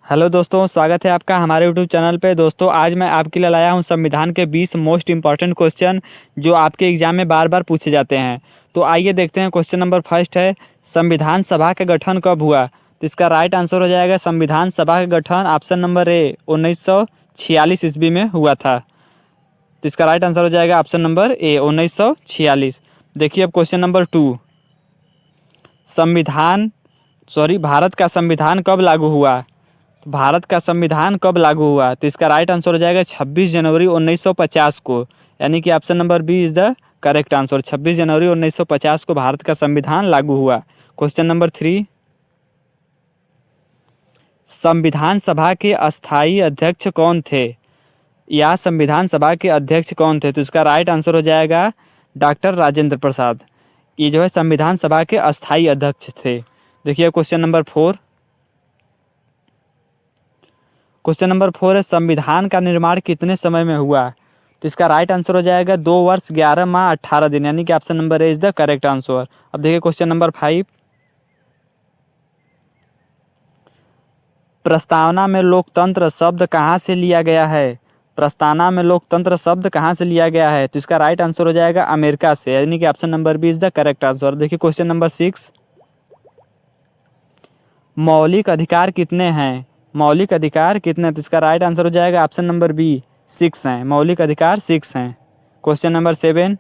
Hello दोस्तों, स्वागत है आपका हमारे यूट्यूब चैनल पे। दोस्तों, आज मैं आपके लिए लाया हूं संविधान के 20 मोस्ट इंपॉर्टेंट क्वेश्चन जो आपके एग्जाम में बार बार पूछे जाते हैं। तो आइए देखते हैं। क्वेश्चन नंबर फर्स्ट है, संविधान सभा का गठन कब हुआ? तो इसका राइट आंसर हो जाएगा संविधान सभा का गठन ऑप्शन नंबर ए 1946 ईस्वी में हुआ था। तो इसका राइट आंसर हो जाएगा ऑप्शन नंबर ए 1946। देखिए अब क्वेश्चन नंबर 2, संविधान भारत का संविधान कब लागू हुआ? भारत का संविधान कब लागू हुआ? तो इसका राइट आंसर हो जाएगा 26 जनवरी 1950 को, यानी कि option number B is the correct answer. 26 जनवरी 1950 को भारत का संविधान लागू हुआ। क्वेश्चन नंबर 3, संविधान सभा के अस्थाई अध्यक्ष कौन थे? या संविधान सभा के अध्यक्ष कौन थे? तो इसका राइट आंसर हो जाएगा डॉक्टर राजेंद्र प्रसाद। ये जो है संविधान सभा के अस्थाई अध्यक्ष थे। देखिए क्वेश्चन नंबर 4, क्वेश्चन नंबर 4 है, संविधान का निर्माण कितने समय में हुआ? तो इसका राइट आंसर हो जाएगा 2 वर्ष 11 माह 18 दिन, यानी कि option number A is the correct answer. अब देखिए क्वेश्चन नंबर 5, प्रस्तावना में लोकतंत्र शब्द कहाँ से लिया गया है? प्रस्तावना में लोकतंत्र शब्द कहाँ से लिया गया है? तो इसका राइट आंसर हो जाएगा अमेरिका से, यानी कि option number B is the correct answer. देखिए क्वेश्चन नंबर 6, मौलिक अधिकार कितने हैं? मौलिक अधिकार कितने? तो इसका राइट आंसर हो जाएगा ऑप्शन नंबर बी 6 हैं। मौलिक अधिकार 6 हैं। क्वेश्चन नंबर 7,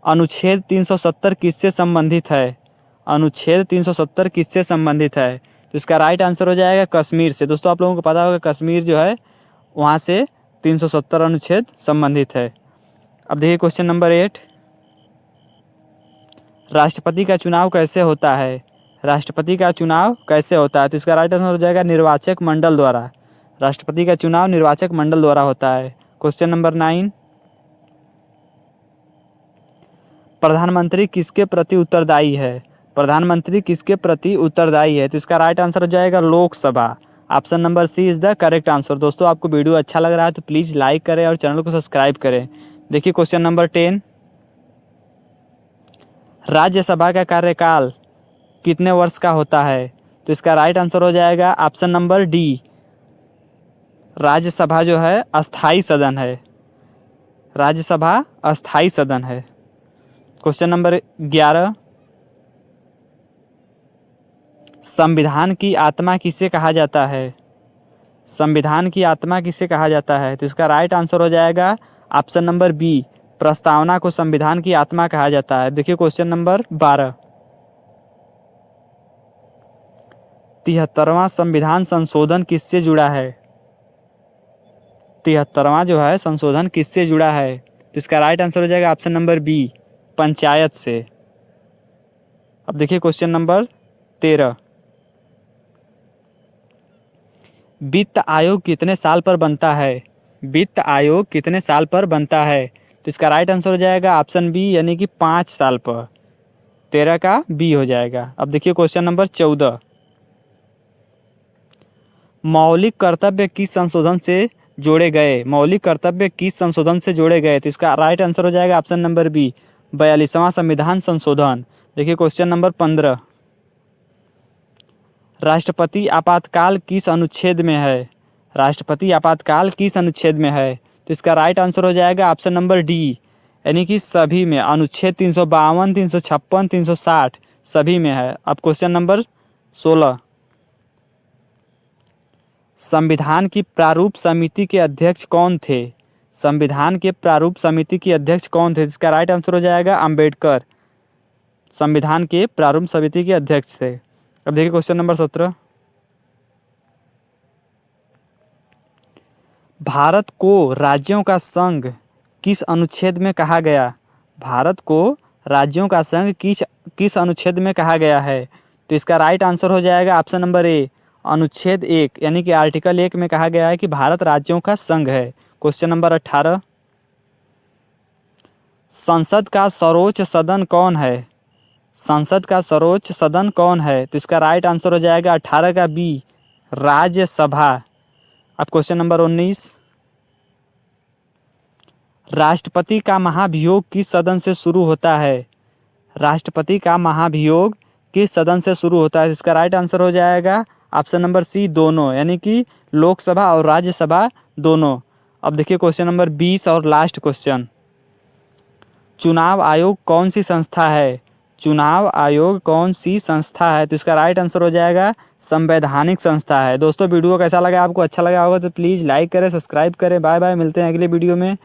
अनुच्छेद 370 किससे संबंधित है? अनुच्छेद 370 किससे संबंधित है? तो इसका राइट आंसर हो जाएगा कश्मीर से। दोस्तों, आप लोगों को पता होगा कश्मीर जो है वहाँ से 370 अनुच्छेद संबंधित है। अब देखिए क्वेश्चन नंबर 8, राष्ट्रपति का चुनाव कैसे होता है? राष्ट्रपति का चुनाव कैसे होता है? तो इसका राइट आंसर हो जाएगा निर्वाचक मंडल द्वारा। राष्ट्रपति का चुनाव निर्वाचक मंडल द्वारा होता है। क्वेश्चन नंबर 9, प्रधानमंत्री किसके प्रति उत्तरदायी है? प्रधानमंत्री किसके प्रति उत्तरदायी है? तो इसका राइट आंसर हो जाएगा Lok Sabha. Option number C is the correct answer. दोस्तों, आपको वीडियो अच्छा लग रहा है तो प्लीज़ लाइक करें और चैनल को सब्सक्राइब करें। देखिए क्वेश्चन नंबर 10, राज्यसभा का कार्यकाल कितने वर्ष का होता है? तो इसका राइट आंसर हो जाएगा ऑप्शन नंबर डी, राज्यसभा जो है अस्थाई सदन है। राज्यसभा अस्थाई सदन है। क्वेश्चन नंबर 11, संविधान की आत्मा किसे कहा जाता है? संविधान की आत्मा किसे कहा जाता है? तो इसका राइट आंसर हो जाएगा ऑप्शन नंबर बी, प्रस्तावना को संविधान की आत्मा कहा जाता है। देखिए क्वेश्चन नंबर 12, 73वां संविधान संशोधन किससे जुड़ा है? 73वां जो है संशोधन किससे जुड़ा है? तो इसका राइट आंसर हो जाएगा ऑप्शन नंबर बी, पंचायत से। अब देखिए क्वेश्चन नंबर 13, वित्त आयोग कितने साल पर बनता है? वित्त आयोग कितने साल पर बनता है? तो इसका राइट आंसर हो जाएगा ऑप्शन बी, यानी कि 5 साल पर। 13 का बी हो जाएगा। अब देखिए क्वेश्चन नंबर 14, मौलिक कर्तव्य किस संशोधन से जोड़े गए? मौलिक कर्तव्य किस संशोधन से जोड़े गए? तो इसका राइट आंसर हो जाएगा ऑप्शन नंबर बी, 42वां संविधान संशोधन। देखिए क्वेश्चन नंबर 15, राष्ट्रपति आपातकाल किस अनुच्छेद में है? राष्ट्रपति आपातकाल किस अनुच्छेद में है? तो इसका राइट आंसर हो जाएगा ऑप्शन नंबर डी, यानी कि सभी में। अनुच्छेद 352, 356, 360 सभी में है। अब क्वेश्चन नंबर 16, संविधान की प्रारूप समिति के अध्यक्ष कौन थे? संविधान के प्रारूप समिति के अध्यक्ष कौन थे? इसका राइट आंसर हो जाएगा अंबेडकर। संविधान के प्रारूप समिति के अध्यक्ष थे। अब देखिए क्वेश्चन नंबर 17, भारत को राज्यों का संघ किस अनुच्छेद में कहा गया? भारत को राज्यों का संघ किस अनुच्छेद में कहा गया है? तो इसका राइट आंसर हो जाएगा ऑप्शन नंबर ए, अनुच्छेद 1, यानी कि आर्टिकल 1 में कहा गया है कि भारत राज्यों का संघ है। क्वेश्चन नंबर 18, संसद का सर्वोच्च सदन कौन है? संसद का सर्वोच्च सदन कौन है? तो इसका राइट आंसर हो जाएगा 18 का बी, राज्यसभा। अब क्वेश्चन नंबर 19, राष्ट्रपति का महाभियोग किस सदन से शुरू होता है? राष्ट्रपति का महाभियोग किस सदन से शुरू होता है? इसका राइट आंसर हो जाएगा ऑप्शन नंबर सी, दोनों, यानी कि लोकसभा और राज्यसभा दोनों। अब देखिए क्वेश्चन नंबर 20 और लास्ट क्वेश्चन, चुनाव आयोग कौन सी संस्था है? चुनाव आयोग कौन सी संस्था है? तो इसका राइट आंसर हो जाएगा संवैधानिक संस्था है। दोस्तों वीडियो कैसा लगा आपको? अच्छा लगा होगा तो प्लीज़ लाइक करें, सब्सक्राइब करें। बाय बाय, मिलते हैं अगले वीडियो में।